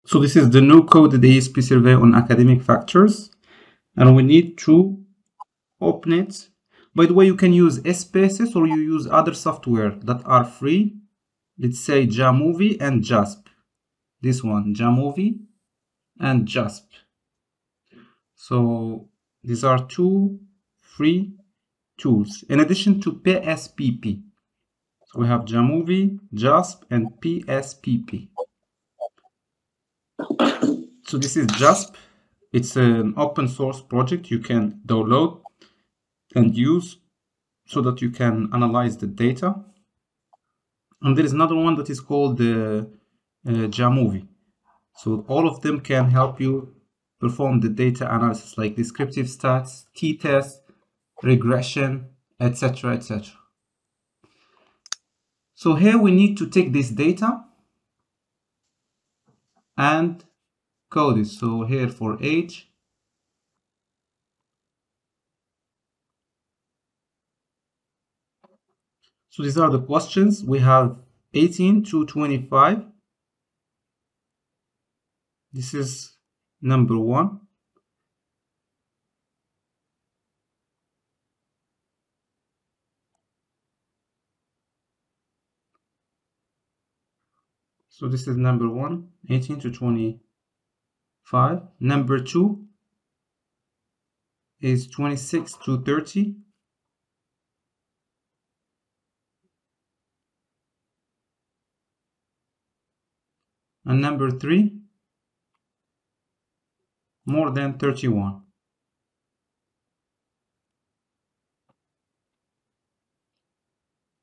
So this is the no-coded ASP survey on academic factors, and we need to open it. By the way, you can use SPSS or you use other software that are free. Let's say Jamovie and JASP. This one, Jamovie and JASP. So these are two free tools in addition to PSPP. So we have Jamovie, JASP, and PSPP. So this is JASP. It's an open source project you can download and use so that you can analyze the data. And there is another one that is called the Jamovie. So all of them can help you perform the data analysis like descriptive stats, t-test, regression, etc., etc. So here we need to take this data and code it. So here for age, so these are the questions. We have 18 to 25. This is number 1. So this is number 1, 18 to 25. Number 2 is 26 to 30. And number 3, more than 31.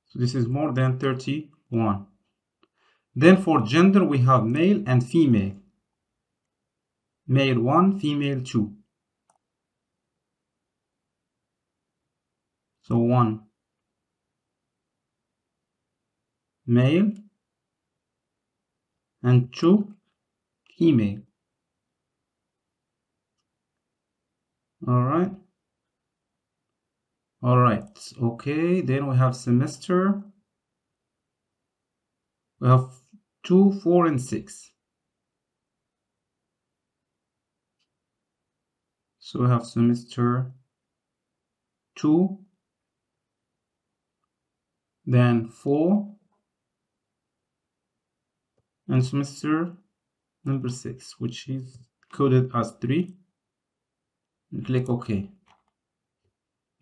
So this is more than 31. Then for gender, we have male and female. Male 1, female 2. So 1 male and 2 female. All right. Okay, then we have semester. We have 2, 4, and 6. So we have semester 2, then 4, and semester number 6, which is coded as 3. And click OK.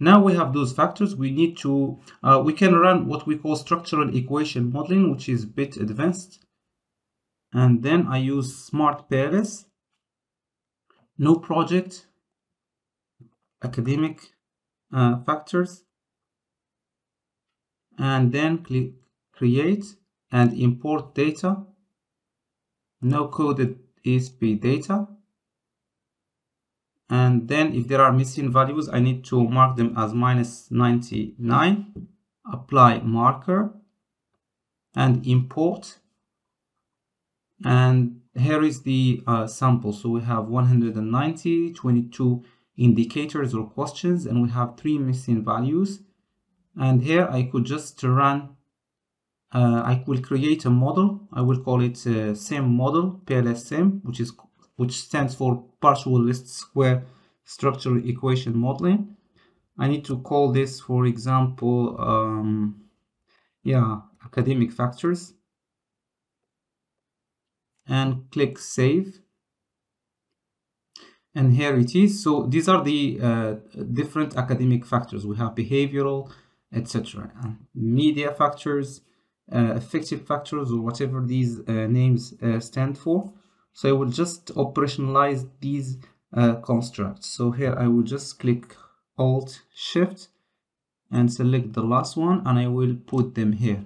Now we have those factors. We need to, we can run what we call structural equation modeling, which is a bit advanced. And then I use SmartPLS, no project, academic factors, and then click create and import data, no coded ASP data. And then if there are missing values, I need to mark them as -99, apply marker and import. And here is the sample. So we have 190, 22 indicators or questions, and we have 3 missing values. And here I could just run, I will create a model. I will call it SEM model, PLS SEM, which stands for partial least square structural equation modeling. I need to call this, for example, academic factors, and click save. And here it is. So these are the different academic factors. We have behavioral, etc., media factors, effective factors, or whatever these names stand for. So I will just operationalize these constructs. So here I will just click Alt Shift and select the last one, and I will put them here.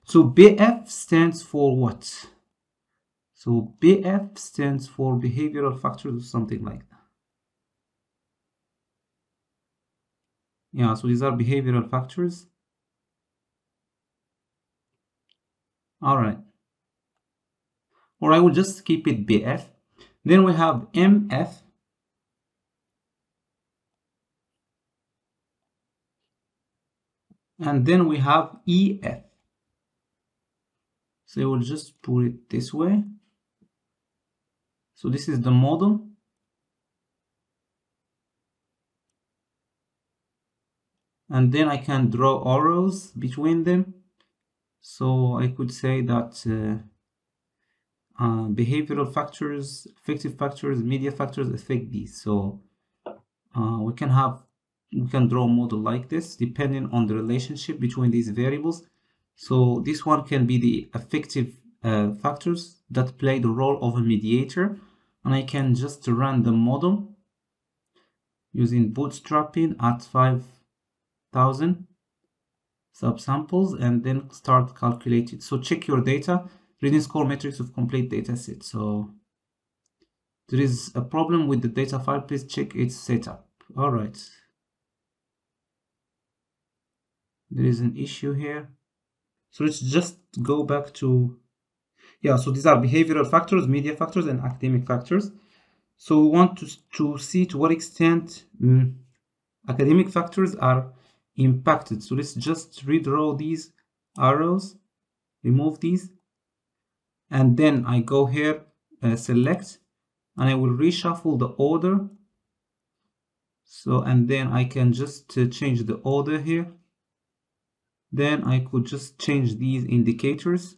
So BF stands for what? So BF stands for behavioral factors or something like that. Yeah, so these are behavioral factors. All right. Or I will just keep it BF. Then we have MF. And then we have EF. So I will just put it this way. So this is the model. And then I can draw arrows between them. So I could say that behavioral factors, affective factors, media factors affect these. So we can draw a model like this depending on the relationship between these variables. So this one can be the affective factors that play the role of a mediator, and I can just run the model using Bootstrapping at 5,000 subsamples and then start calculating. So check your data, reading score matrix of complete data set. So there is a problem with the data file, please check its setup. All right, there is an issue here. So let's just go back to, yeah, so these are behavioral factors, media factors, and academic factors. So we want to see to what extent academic factors are impacted. So let's just redraw these arrows, remove these, and then I go here, select, and I will reshuffle the order. So, and then I can just change the order here. Then I could just change these indicators.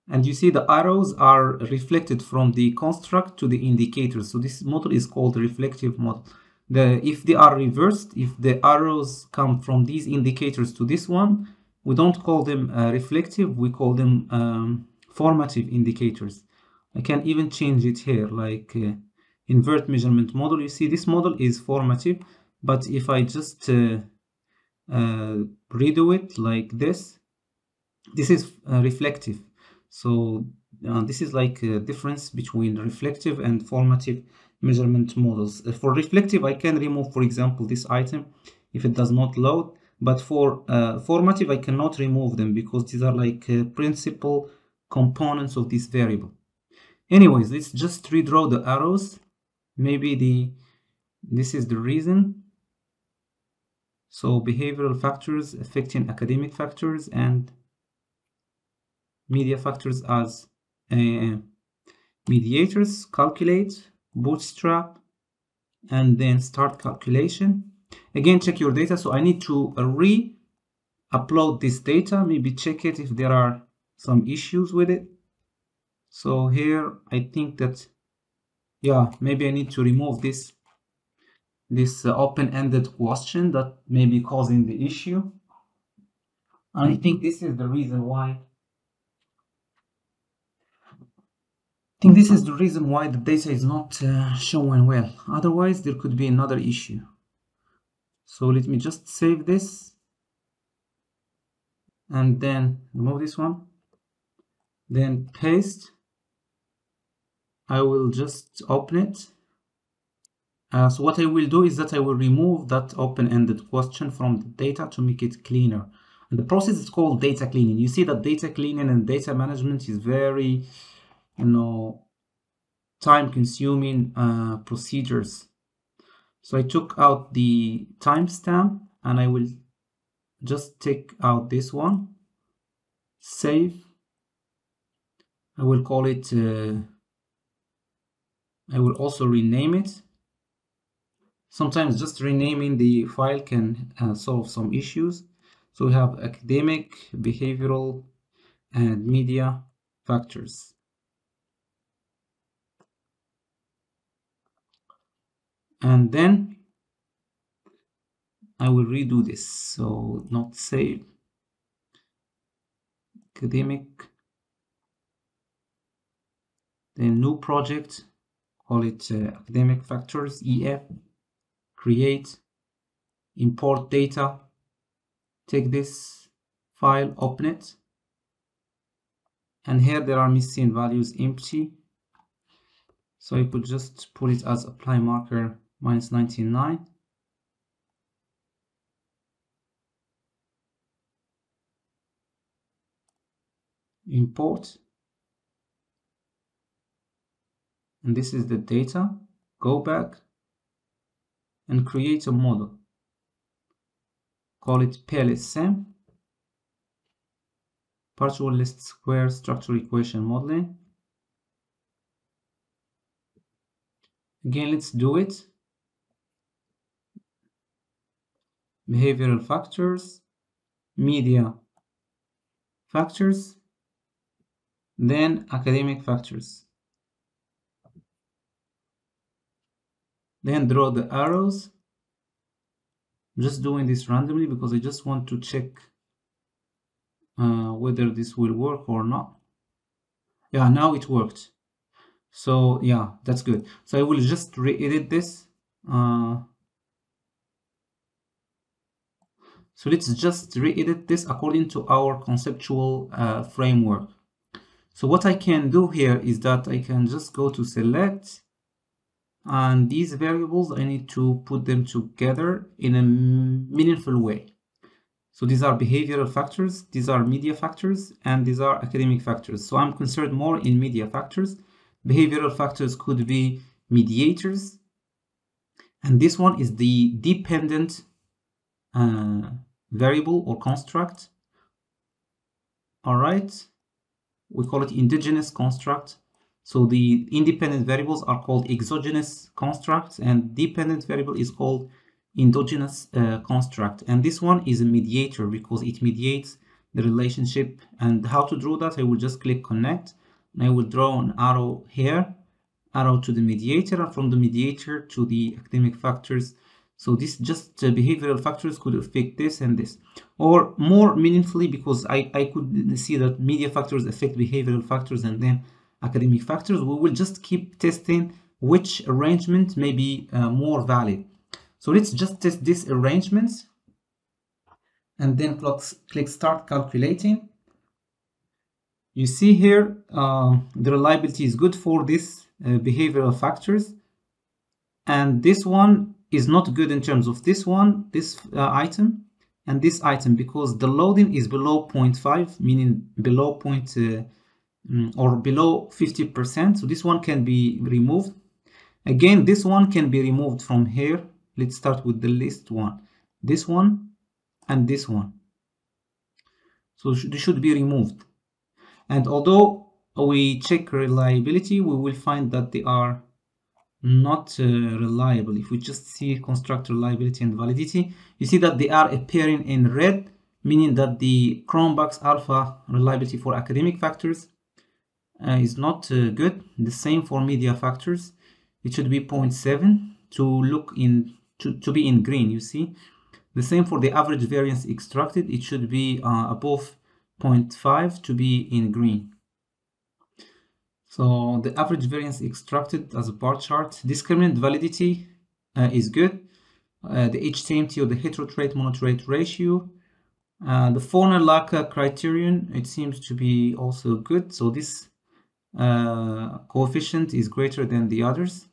And you see the arrows are reflected from the construct to the indicators. So this model is called reflective model. If they are reversed, if the arrows come from these indicators to this one, we don't call them reflective, we call them formative indicators. I can even change it here, like invert measurement model. You see this model is formative, but if I just redo it like this, this is reflective. So this is like a difference between reflective and formative measurement models. For reflective, I can remove, for example, this item if it does not load, but for formative, I cannot remove them because these are like principal components of this variable. Anyways, let's just redraw the arrows. Maybe this is the reason. So behavioral factors affecting academic factors and media factors as mediators. Calculate, bootstrap, and then start calculation. Again, check your data. So I need to re-upload this data, maybe check it if there are some issues with it. So here I think that, yeah, maybe I need to remove this open-ended question that may be causing the issue. And I think this is the reason why. The data is not showing well. Otherwise, there could be another issue. So let me just save this and then remove this one. Then paste. I will just open it. So what I will do is that I will remove that open-ended question from the data to make it cleaner. And the process is called data cleaning. You see that data cleaning and data management is very, time-consuming procedures. So I took out the timestamp and I will just take out this one. Save. I will call it, I will also rename it. Sometimes just renaming the file can solve some issues. So we have academic, behavioral, and media factors. And then I will redo this. So not save. Academic. Then new project. Call it academic factors, EF. Create, import data, take this file, open it, and here there are missing values empty, so I could just put it as apply marker -99. Import, and this is the data. Go back and create a model. Call it PLS SEM, partial least square structure equation modeling. Again, let's do it. Behavioral factors, media factors, then academic factors. Then draw the arrows. I'm just doing this randomly because I just want to check whether this will work or not. Yeah, now it worked. So yeah, that's good. So I will just re-edit this. So let's just re-edit this according to our conceptual framework. So what I can do here is that I can just go to select, and these variables, I need to put them together in a meaningful way. So these are behavioral factors, these are media factors, and these are academic factors. So I'm concerned more in media factors. Behavioral factors could be mediators, and this one is the dependent variable or construct. All right, we call it endogenous construct. So the independent variables are called exogenous constructs, and dependent variable is called endogenous construct. And this one is a mediator because it mediates the relationship. And how to draw that? I will just click connect, and I will draw an arrow here, arrow to the mediator, and from the mediator to the academic factors. So this just behavioral factors could affect this and this, or more meaningfully, because I could see that media factors affect behavioral factors and then academic factors. We will just keep testing which arrangement may be more valid. So let's just test this arrangement and then click start calculating. You see here the reliability is good for this behavioral factors, and this one is not good in terms of this one, this item, and this item, because the loading is below 0.5, meaning below or below 50%. So this one can be removed. Again, this one can be removed from here. Let's start with the least one, this one and this one. So they should be removed. And although we check reliability, we will find that they are not reliable. If we just see construct reliability and validity, you see that they are appearing in red, meaning that the Cronbach Alpha reliability for academic factors is not good. The same for media factors. It should be 0.7 to look in to be in green. You see, the same for the average variance extracted. It should be above 0.5 to be in green. So the average variance extracted as a bar chart. Discriminant validity is good. The HTMT or the heterotrait monotrait ratio. The Fornell Larcker criterion, it seems to be also good. So this coefficient is greater than the others.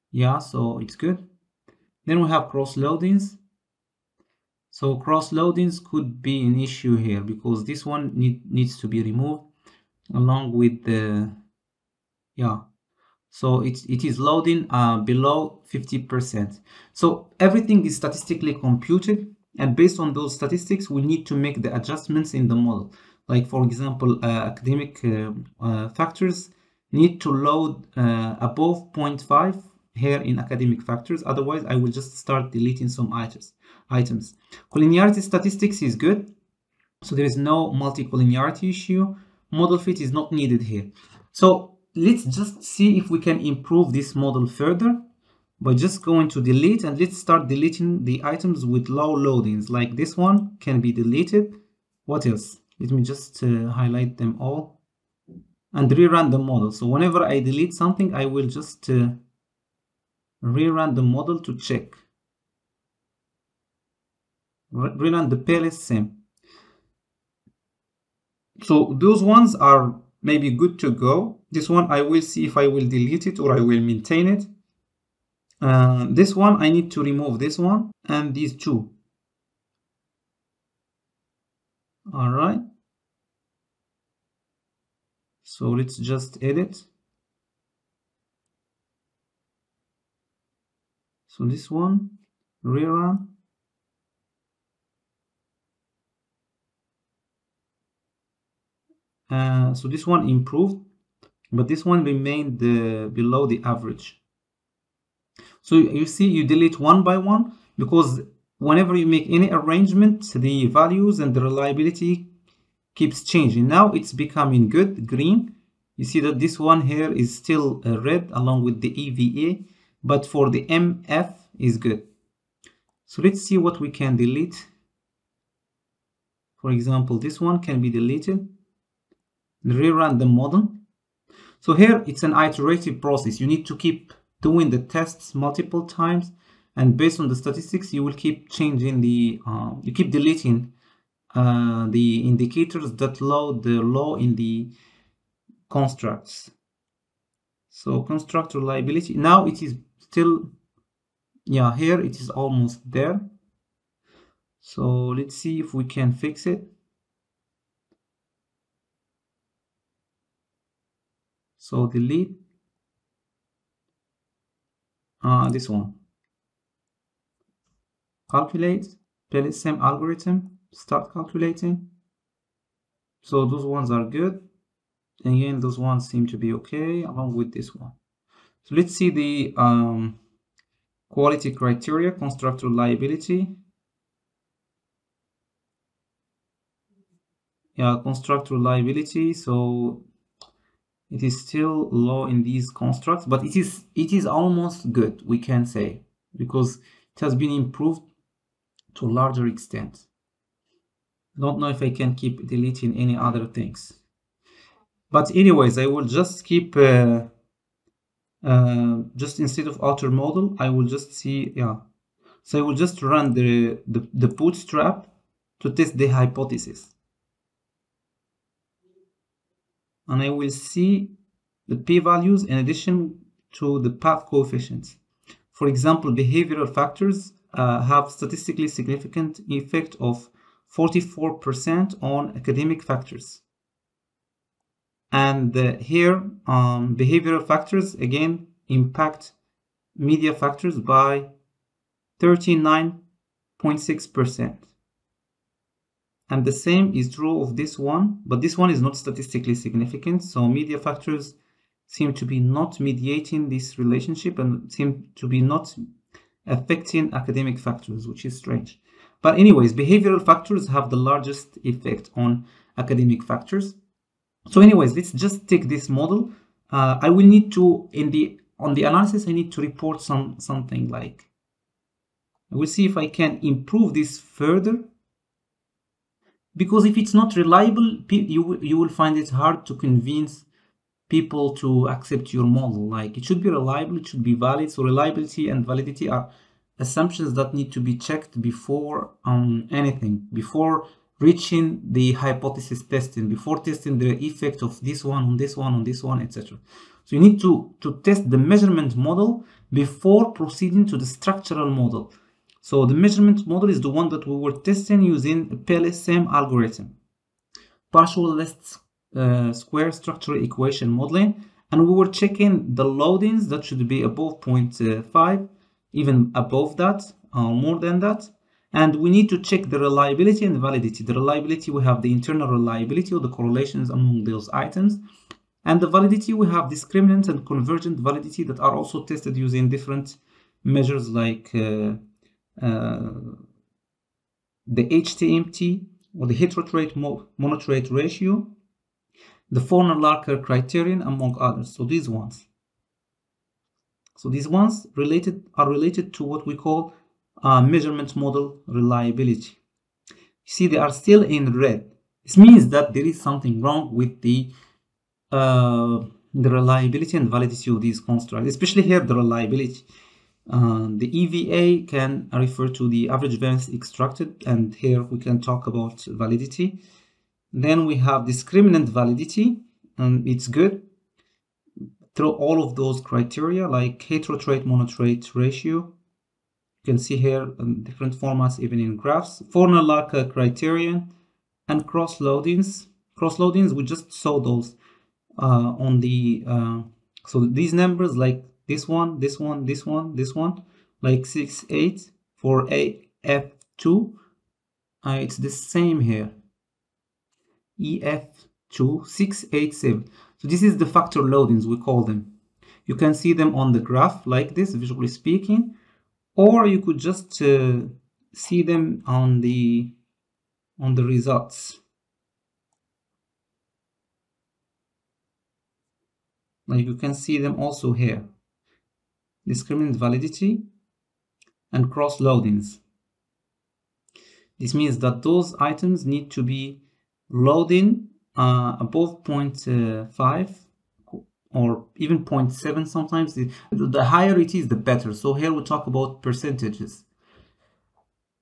Yeah, so it's good. Then we have cross loadings. So cross loadings could be an issue here because this one needs to be removed along with the, yeah, so it is loading below 50%. So everything is statistically computed, and based on those statistics we need to make the adjustments in the model. Like for example, academic factors need to load above 0.5 here in academic factors, otherwise I will just start deleting some items. Collinearity statistics is good, so there is no multi-collinearity issue. Model fit is not needed here. So let's just see if we can improve this model further by just going to delete, and let's start deleting the items with low loadings. Like this one can be deleted. What else? Let me just highlight them all and rerun the model. So whenever I delete something, I will just rerun the model to check. Rerun the PLS SEM. So those ones are maybe good to go. This one I will see if I will delete it or I will maintain it. This one I need to remove this one and these two. All right. So let's just edit. So this one, rerun. So this one improved but this one remained below the average. So you see, you delete one by one, because whenever you make any arrangement, the values and the reliability keeps changing. Now it's becoming good, green. You see that this one here is still red along with the EVA, but for the MF is good. So let's see what we can delete. For example, this one can be deleted. Rerun the model. So here it's an iterative process. You need to keep doing the tests multiple times, and based on the statistics, you will keep changing the, you keep deleting the indicators that load the law in the constructs. So construct reliability, now it is still, yeah, here it is almost there. So let's see if we can fix it. So delete this one. Calculate PLS SEM algorithm, start calculating. So those ones are good. Again, those ones seem to be okay along with this one. So let's see the quality criteria, construct reliability. Yeah, construct reliability. So it is still low in these constructs, but it is almost good, we can say, because it has been improved to a larger extent. Don't know if I can keep deleting any other things. But anyways, I will just keep, just instead of outer model, I will just see, yeah. So I will just run the bootstrap to test the hypothesis. And I will see the p-values in addition to the path coefficients. For example, behavioral factors have statistically significant effect of 44% on academic factors. And here, behavioral factors again impact media factors by 39.6%. And the same is true of this one, but this one is not statistically significant. So media factors seem to be not mediating this relationship and seem to be not affecting academic factors, which is strange. But anyways, behavioral factors have the largest effect on academic factors. So anyways, let's just take this model. I will need to, on the analysis, I need to report something like, I will see if I can improve this further. Because if it's not reliable, you will find it hard to convince people to accept your model. Like, it should be reliable, it should be valid. So reliability and validity are assumptions that need to be checked before anything, before reaching the hypothesis testing, before testing the effect of this one on this one on this one, etc. So you need to test the measurement model before proceeding to the structural model. So the measurement model is the one that we were testing using a PLS SEM algorithm, partial least square structural equation modeling, and we were checking the loadings that should be above 0.5, even above that, or more than that. And we need to check the reliability and validity. The reliability, we have the internal reliability or the correlations among those items. And the validity, we have discriminant and convergent validity that are also tested using different measures like the HTMT or the heterotrait monotrait ratio, the Fornell Larcker criterion, among others. So these ones. So these ones are related to what we call measurement model reliability. You see, they are still in red. This means that there is something wrong with the reliability and validity of these constructs, especially here the reliability. The EVA can refer to the average variance extracted, and here we can talk about validity. Then we have discriminant validity, and it's good through all of those criteria like heterotrait monotrait ratio. You can see here different formats even in graphs, Fornell Larcker criterion, and cross loadings. Cross loadings, we just saw those on the so these numbers like this one, this one, this one, this one, like 6, 8 for AF2. It's the same here. EF2, 6, 8, 7. So this is the factor loadings, we call them. You can see them on the graph like this, visually speaking, or you could just see them on the results. Like you can see them also here. Discriminant validity and cross loadings. This means that those items need to be loading above 0.5 or even 0.7 sometimes. The higher it is, the better. So here we talk about percentages.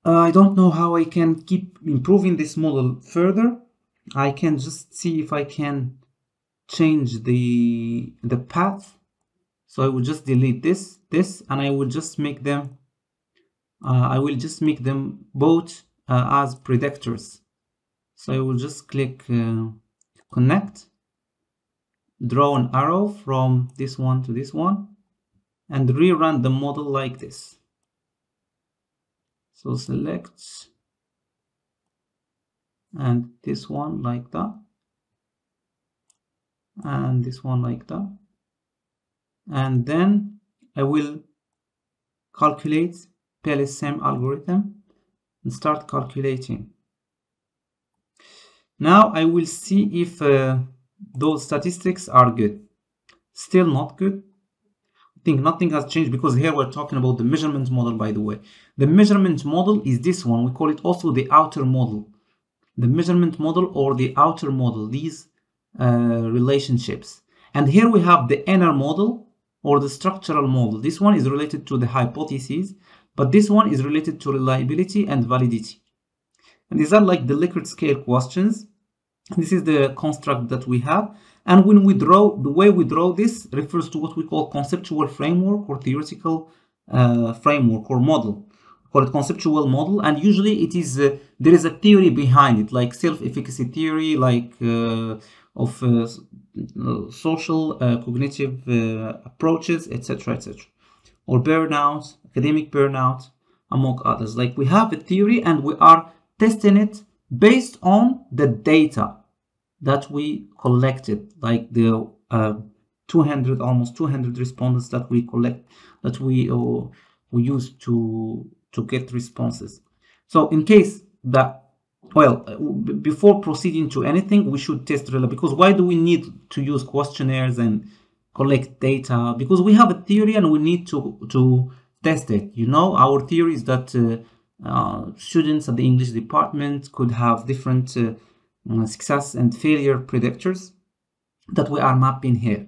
I don't know how I can keep improving this model further. I can just see if I can change the path. So I will just delete this, and I will just make them both as predictors. So I will just click connect, draw an arrow from this one to this one, and rerun the model like this. So select, and this one like that, and this one like that, and then I will calculate PLS SEM algorithm and start calculating. Now I will see if those statistics are good. Still not good. I think nothing has changed, because here we're talking about the measurement model, by the way. The measurement model is this one. We call it also the outer model. The measurement model or the outer model, these relationships. And here we have the inner model or the structural model. This one is related to the hypotheses, but this one is related to reliability and validity. And these are like the Likert scale questions. This is the construct that we have. And when we draw, the way we draw this refers to what we call conceptual framework or theoretical framework or model. We call it conceptual model. And usually it is, there is a theory behind it, like self-efficacy theory, like of social cognitive approaches, etc., etc. Or burnout, academic burnout, among others. Like we have a theory and we are testing it based on the data that we collected, like the 200, almost 200 respondents that we collect, that we use to get responses. So in case that, well, before proceeding to anything, we should test reliability. Because why do we need to use questionnaires and collect data? Because we have a theory and we need to test it. You know, our theory is that students at the English department could have different success and failure predictors that we are mapping here.